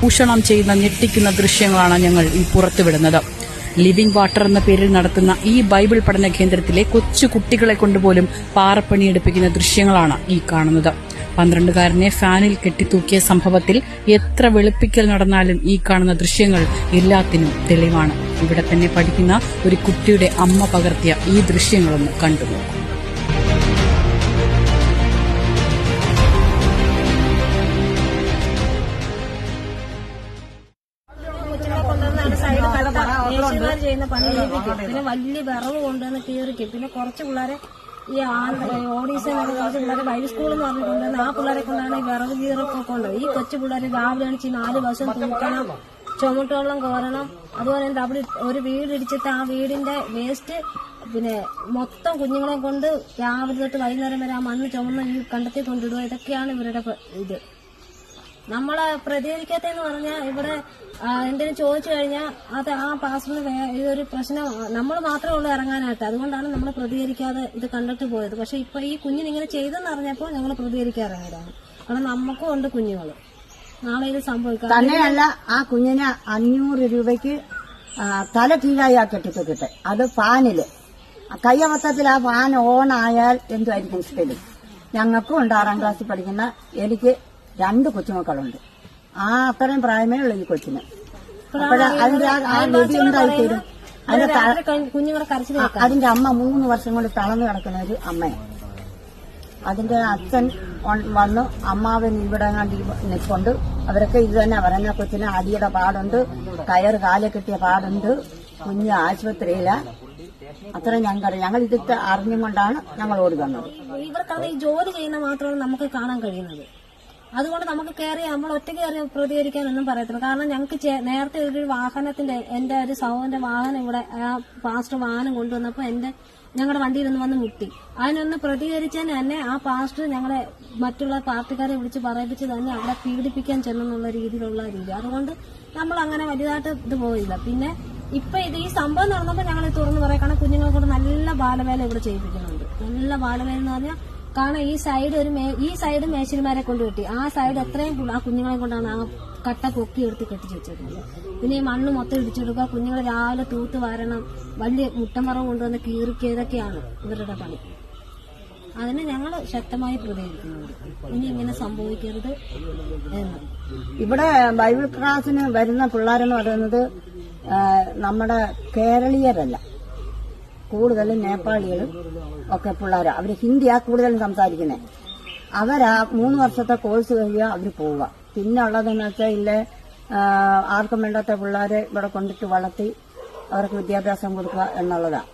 ചൂഷണം ചെയ്യുന്ന ഞെട്ടിക്കുന്ന ദൃശ്യങ്ങളാണ് ഞങ്ങൾ ഈ പുറത്തുവിടുന്നത്. ലിവിംഗ് വാട്ടർ എന്ന പേരിൽ നടത്തുന്ന ഈ ബൈബിൾ പഠന കേന്ദ്രത്തിലെ കൊച്ചു കുട്ടികളെ കൊണ്ടുപോലും പാറപ്പണിയെടുപ്പിക്കുന്ന ദൃശ്യങ്ങളാണ് ഈ കാണുന്നത്. 12-കാരനെ ഫാനിൽ കെട്ടിത്തൂക്കിയ സംഭവത്തിൽ എത്ര വെളുപ്പിക്കൽ നടന്നാലും ഈ കാണുന്ന ദൃശ്യങ്ങൾ എല്ലാത്തിനും തെളിവാണ്. ഇവിടെ തന്നെ പഠിക്കുന്ന ഒരു കുട്ടിയുടെ അമ്മ പകർത്തിയ ഈ ദൃശ്യങ്ങളൊന്ന് കണ്ടുനോക്കും. ചെയ്യുന്ന പണി ചെയ്യിപ്പിക്കും. പിന്നെ വലിയ വിറവ് കൊണ്ടുവന്ന് കീറിക്കും. പിന്നെ കുറച്ച് പിള്ളേരെ ഈ ഓഡീഷൻ കുറച്ച് പിള്ളേരെ വൈദ്യ സ്കൂൾ എന്ന് പറഞ്ഞിട്ടുണ്ടെന്ന് ആ പിള്ളേരെ കൊണ്ടാണ് ഈ വിറവ് കീറൊക്കെ കൊണ്ട് ഈ കൊച്ചു പിള്ളേരെ രാവിലെ അണിച്ച് 4 വശം തൂക്കണം, ചുമട്ടുവെള്ളം കോരണം. അതുപോലെ തന്നെ അവിടെ ഒരു വീടിടിച്ചിട്ട് ആ വീടിന്റെ വേസ്റ്റ് പിന്നെ മൊത്തം കുഞ്ഞുങ്ങളെ കൊണ്ട് രാവിലെ തൊട്ട് വൈകുന്നേരം വരെ ആ മണ്ണ് ചുമന്ന് ഈ കണ്ടെത്തി കൊണ്ടിടുക. ഇതൊക്കെയാണ് ഇവരുടെ ഇത്. നമ്മളെ പ്രതികരിക്കാത്തെന്ന് പറഞ്ഞാൽ ഇവിടെ എന്തെങ്കിലും ചോദിച്ചു കഴിഞ്ഞാൽ അത് ആ പാസ്റ്റിന് ഇതൊരു പ്രശ്നം നമ്മൾ മാത്രമേ ഉള്ളൂ ഇറങ്ങാനായിട്ട്. അതുകൊണ്ടാണ് നമ്മൾ പ്രതികരിക്കാതെ ഇത് കണ്ടിട്ട് പോയത്. പക്ഷെ ഇപ്പൊ ഈ കുഞ്ഞിനിങ്ങനെ ചെയ്തെന്ന് അറിഞ്ഞപ്പോൾ ഞങ്ങൾ പ്രതികരിക്കാറിറങ്ങിയതാണ്. കാരണം നമുക്കും ഉണ്ട് കുഞ്ഞുങ്ങൾ. നാളെ ഇത് സംഭവിക്കാം. തന്നെയല്ല, ആ കുഞ്ഞിന് 500 രൂപയ്ക്ക് തല കീഴായി ആ കെട്ടിത്തൂക്കിട്ട്, അത് ഫാനില് കയ്യമൊത്തത്തിൽ ആ ഫാൻ ഓൺ ആയാൽ എന്തുമായിരിക്കും സ്ഥിതി. ഞങ്ങൾക്കും ഉണ്ട് 6ാം ക്ലാസ്സിൽ പഠിക്കുന്ന, എനിക്ക് 2 കൊച്ചുമക്കളുണ്ട്. അത്രയും പ്രായമേ ഉള്ളൂ ഈ കൊച്ചിന്. അതിന്റെ ആ ഗതി ഉണ്ടായിത്തീരും. അതിന്റെ അമ്മ 3 വർഷം കൊണ്ട് തളർന്നു കിടക്കുന്ന ഒരു അമ്മയാണ്. അതിന്റെ അച്ഛൻ വന്നു, അമ്മാവൻ ഇവിടെ നിൽക്കൊണ്ട് അവരൊക്കെ ഇത് തന്നെ പറയുന്ന, കൊച്ചിന് അടിയുടെ പാടുണ്ട്, കയറ് കാലെ കെട്ടിയ പാടുണ്ട്, കുഞ്ഞ് ആശുപത്രിയില. അത്രയും ഞങ്ങൾക്കറിയാം. ഞങ്ങൾ ഇതൊക്കെ അറിഞ്ഞും കൊണ്ടാണ് ഞങ്ങൾ ഓടി വന്നത്. ഇവർക്കത് ഈ ജോലി ചെയ്യുന്ന മാത്രമാണ് നമുക്ക് കാണാൻ കഴിയുന്നത്. അതുകൊണ്ട് നമുക്ക് കയറി നമ്മൾ ഒറ്റയ്ക്ക് കയറി പ്രതികരിക്കാനൊന്നും പറയത്തില്ല. കാരണം ഞങ്ങൾക്ക് നേരത്തെ ഒരു വാഹനത്തിന്റെ എന്റെ ഒരു സഹോദരന്റെ വാഹനം ഇവിടെ ആ പാസ്റ്റർ വാഹനം കൊണ്ടുവന്നപ്പോൾ ഞങ്ങളുടെ വണ്ടിയിലൊന്ന് വന്ന് മുട്ടി. അതിനൊന്ന് പ്രതികരിച്ചതിന് തന്നെ ആ പാസ്റ്റർ ഞങ്ങളെ മറ്റുള്ള പാർട്ടിക്കാരെ വിളിച്ച് പറയിപ്പിച്ച് തന്നെ അവിടെ പീഡിപ്പിക്കാൻ ചെന്നുള്ള രീതിയിലുള്ള രീതി. അതുകൊണ്ട് നമ്മൾ അങ്ങനെ വലുതായിട്ട് ഇത് പോയില്ല. പിന്നെ ഇപ്പൊ ഈ സംഭവം നടന്നപ്പോൾ ഞങ്ങൾ തുറന്നു പറയാം. കാരണം കുഞ്ഞുങ്ങളെ കൊണ്ട് നല്ല ബാലവേല ഇവിടെ ചെയ്യിപ്പിക്കുന്നുണ്ട്. നല്ല ബാലവേല എന്ന് പറഞ്ഞാൽ, കാരണം ഈ സൈഡ് മേശരിമാരെ കൊണ്ട് കെട്ടി, ആ സൈഡ് എത്രയും ആ കുഞ്ഞുങ്ങളെ കൊണ്ടാണ് ആ കട്ട പൊക്കി എടുത്ത് കെട്ടിച്ച് വെച്ചിരുന്നത്. പിന്നെ ഈ മണ്ണ് മൊത്തം ഇടിച്ചെടുക്കുക, കുഞ്ഞുങ്ങളെ രാവിലെ തൂത്ത് വാരണം, വലിയ മുട്ടമറവ് കൊണ്ടുവന്ന് കീറിക്കുക, ഇതൊക്കെയാണ് ഇവരുടെ പണി. അതിന് ഞങ്ങൾ ശക്തമായി പ്രതികരിക്കുന്നുണ്ട്. ഇനി ഇങ്ങനെ സംഭവിക്കരുത് എന്ന്. ഇവിടെ ബൈബിൾ ക്ലാസ്സിന് വരുന്ന പിള്ളേരെന്ന് പറയുന്നത് നമ്മുടെ കേരളീയരല്ല, കൂടുതലും നേപ്പാളികളും ഒക്കെ പിള്ളേരാ. അവര് ഹിന്ദിയാ കൂടുതലും സംസാരിക്കുന്നത്. അവരാ 3 വർഷത്തെ കോഴ്സ് കഴിയുക, അവര് പോവുക. പിന്നെ ഉള്ളതെന്ന് വെച്ചാൽ ഇല്ലേ, ആർക്കും വേണ്ടാത്ത പിള്ളേരെ ഇവിടെ കൊണ്ടിട്ട് വളർത്തി അവർക്ക് വിദ്യാഭ്യാസം കൊടുക്കുക എന്നുള്ളതാണ്.